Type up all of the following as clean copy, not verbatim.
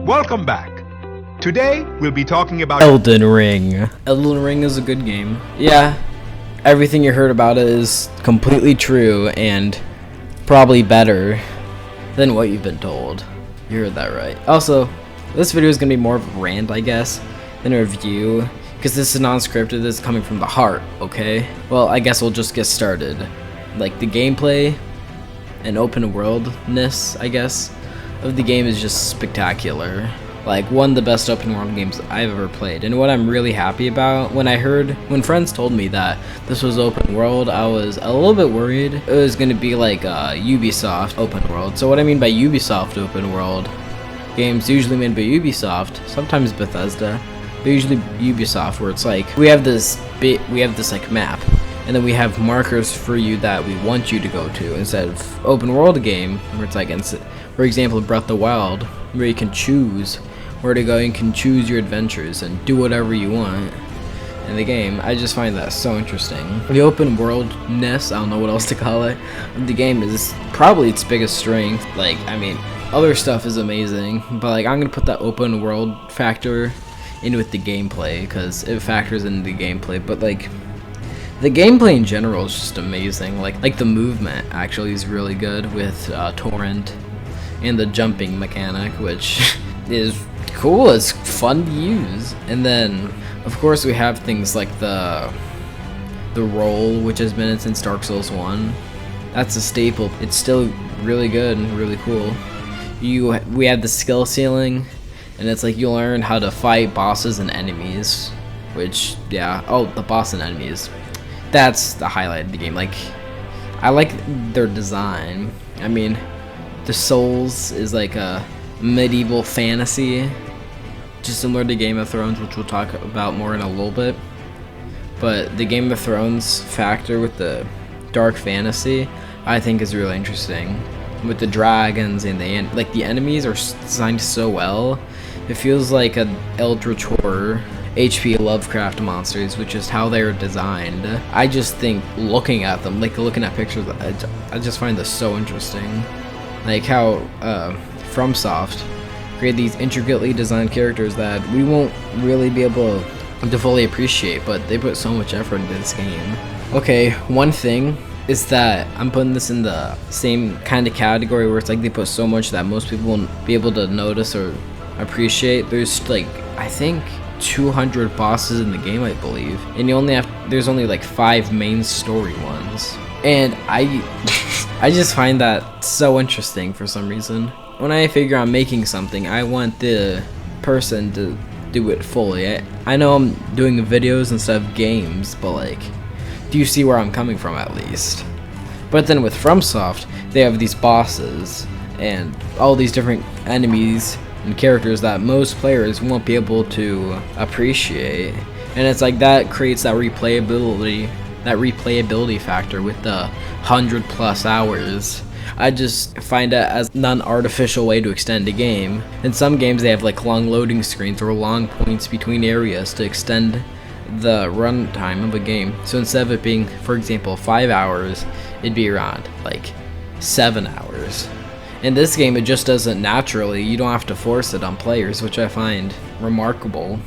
Welcome back. Today we'll be talking about Elden Ring. Elden Ring is a good game. Yeah, everything you heard about it is completely true and probably better than what you've been told. You heard that right. Also, this video is going to be more of a rant, I guess, than a review, because this is non-scripted. This is coming from the heart, okay? Well, I guess we'll just get started. Like, the gameplay and open worldness, I guess, of the game is just spectacular. Like, one of the best open world games I've ever played. And what I'm really happy about, when friends told me that this was open world, I was a little bit worried it was going to be like Ubisoft open world. So what I mean by Ubisoft open world, games usually made by Ubisoft, sometimes Bethesda, but usually Ubisoft, where it's like, we have this like map, and then we have markers for you that we want you to go to, instead of open world game, where it's like, for example, Breath of the Wild, where you can choose where to go. You can choose your adventures and do whatever you want in the game. I just find that so interesting. The open worldness, I don't know what else to call it, of the game is probably its biggest strength. Like, I mean, other stuff is amazing, but like, I'm gonna put that open world factor in with the gameplay, because it factors into the gameplay. But like, the gameplay in general is just amazing. Like the movement actually is really good with Torrent, and the jumping mechanic, which is cool. It's fun to use. And then of course we have things like the roll, which has been since Dark Souls 1. That's a staple. It's still really good and really cool. We have the skill ceiling, and it's like you learn how to fight bosses and enemies, which, yeah, oh, the boss and enemies, that's the highlight of the game. Like, I like their design. I mean, the Souls is like a medieval fantasy, just similar to Game of Thrones, which we'll talk about more in a little bit. But the Game of Thrones factor with the dark fantasy, I think, is really interesting. With the dragons and the enemies are designed so well. It feels like an Eldritch Horror, H.P. Lovecraft monsters, which is how they're designed. I just think looking at them, like looking at pictures, I just find this so interesting. Like how FromSoft create these intricately designed characters that we won't really be able to fully appreciate, but they put so much effort into this game. Okay, one thing is that I'm putting this in the same kind of category where it's like they put so much that most people won't be able to notice or appreciate. There's like, I think, 200 bosses in the game, I believe, and there's only like 5 main story ones. And I just find that so interesting for some reason. When I figure I'm making something, I want the person to do it fully. I know I'm doing videos instead of games, but like, do you see where I'm coming from at least? But then with FromSoft, they have these bosses and all these different enemies and characters that most players won't be able to appreciate. And it's like that creates that replayability factor with the 100+ hours. I just find it as an artificial way to extend a game. In some games they have like long loading screens or long points between areas to extend the runtime of a game. So instead of it being, for example, 5 hours, it'd be around like 7 hours. In this game, it just does it naturally. You don't have to force it on players, which I find remarkable.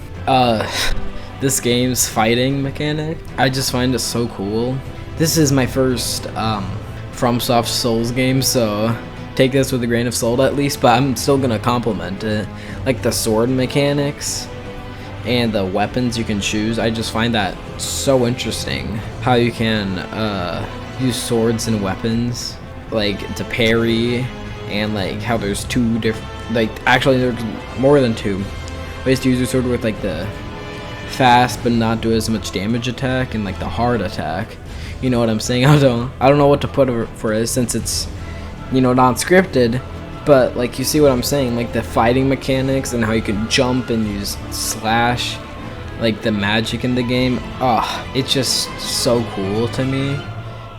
This game's fighting mechanic, I just find it so cool. This is my first FromSoft Souls game, so take this with a grain of salt at least, but I'm still gonna compliment it. Like the sword mechanics and the weapons you can choose, I just find that so interesting. How you can use swords and weapons, like to parry, and like how there's 2 different, like actually there's more than 2 ways to use your sword, with like the fast but not do as much damage attack and like the hard attack. You know what I'm saying? I don't know what to put for it, since it's, you know, not scripted, but like, you see what I'm saying, like the fighting mechanics and how you can jump and use slash, like the magic in the game. It's just so cool to me.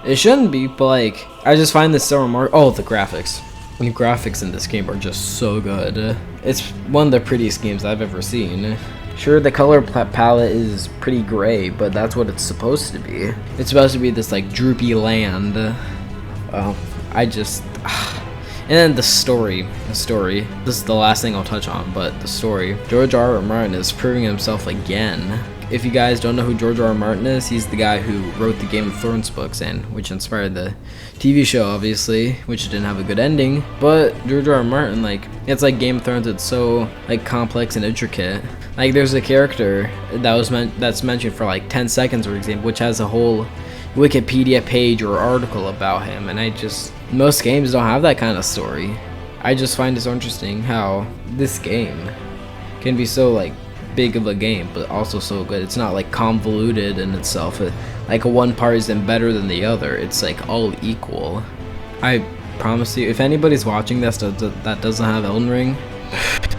It shouldn't be, but like, I just find this so remarkable. Oh, the graphics. The graphics in this game are just so good. It's one of the prettiest games I've ever seen. Sure, the color palette is pretty gray, but that's what it's supposed to be. It's supposed to be this like droopy land. And then the story. This is the last thing I'll touch on, but the story. George R.R. Martin is proving himself again. If you guys don't know who George R.R. Martin is, he's the guy who wrote the Game of Thrones books, and which inspired the TV show, obviously, which didn't have a good ending. But George R.R. Martin, like, it's like Game of Thrones. It's so like complex and intricate. Like, there's a character that's mentioned for like 10 seconds, for example, which has a whole Wikipedia page or article about him, and most games don't have that kind of story. I just find it so interesting how this game can be so like big of a game, but also so good. It's not like convoluted in itself. Like one part isn't better than the other. It's like all equal. I promise you, if anybody's watching this that doesn't have Elden Ring,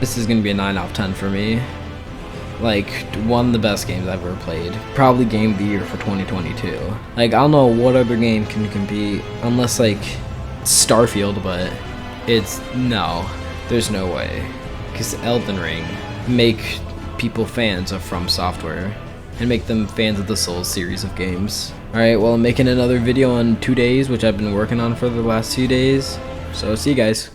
this is gonna be a 9 out of 10 for me. Like, one of the best games I've ever played. Probably game of the year for 2022. Like, I don't know what other game can compete, unless like Starfield, but there's no way. Because Elden Ring make people fans of From Software and make them fans of the Souls series of games. Alright, well, I'm making another video in 2 days, which I've been working on for the last 2 days. So see you guys.